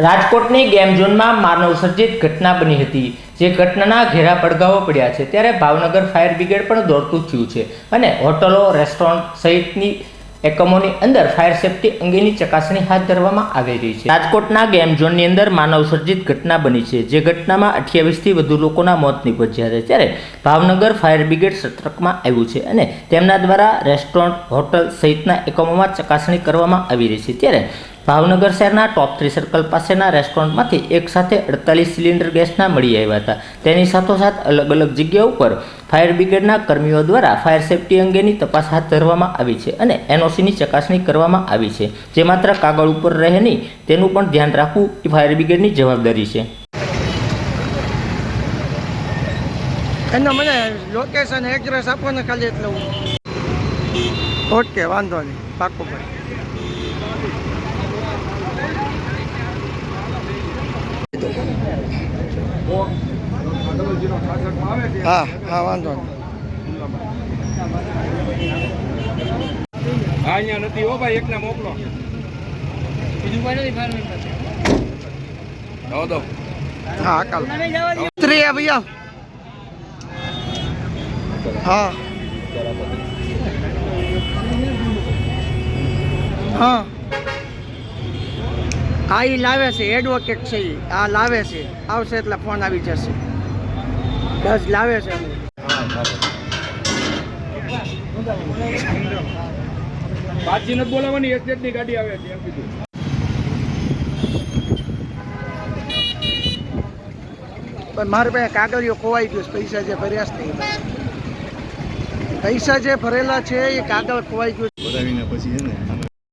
રાજકોટની ગેમ ઝોનમાં માનવ સર્જિત ઘટના બની હતી, જે ઘટનાના ઘેરા પડઘાઓ પડ્યા છે। ત્યારે ભાવનગર ફાયર બ્રિગેડ પણ દોડતું થયું છે અને હોટલો, રેસ્ટોરન્ટ સહિતની એકમોની અંદર ફાયર સેફટી અંગેની ચકાસણી હાથ ધરવામાં આવી રહી છે। રાજકોટના ગેમ ઝોનની અંદર માનવ સર્જિત ઘટના બની છે, જે ઘટનામાં 28થી વધુ લોકોના મોત નીપજ્યા છે। ત્યારે ભાવનગર ફાયર બ્રિગેડ સતર્કમાં આવ્યું છે અને તેમના દ્વારા રેસ્ટોરન્ટ, હોટલ સહિતના એકમોમાં ચકાસણી કરવામાં આવી રહી છે। ત્યારે ભાવનગર શહેરના ટોપ 3 સર્કલ પાસેના રેસ્ટોરન્ટમાંથી એક સાથે 48 સિલિન્ડર ગેસના મળી આવ્યા હતા। તેની સાથોસાથ અલગ અલગ જગ્યાઓ પર ફાયર બ્રિગેડના કર્મીઓ દ્વારા ફાયર સેફટી અંગેની તપાસ હાથ ધરવામાં આવી છે અને એનઓસીની ચકાસણી કરવામાં આવી છે, જે માત્ર કાગળ ઉપર રહે નહીં તેનું પણ ધ્યાન રાખવું એ ફાયર બ્રિગેડની જવાબદારી છે। એનો મને લોકેશન એડ્રેસ આપો ને ખાલી એટલે ઓકે, વાંધો નહીં, પાક્કું ભાઈ। હા હા, વાંધો નહીં। હા, અહીંયા નથી હો ભાઈ, એકને મોકલો, બીજું કોઈ નથી ફાયર દો। હા કાલ ત્રી ભૈયા। હા હા હા, એ લાવે છે, એડવોકેટ છે, આ લાવે છે, આવશે એટલે ફોન આવી જશે। બસ લાવે છે। પાછી નથી બોલાવવાની, એસ્ટેટની ગાડી આવે છે એમ કીધું। પણ મારે પાસે કાગળિયો ખોવાઈ ગયો છે, પૈસા જે ભર્યા છે ને, પૈસા જે ભરેલા છે એ કાગળ ખોવાઈ ગયું બોલાવીને પછી છે ને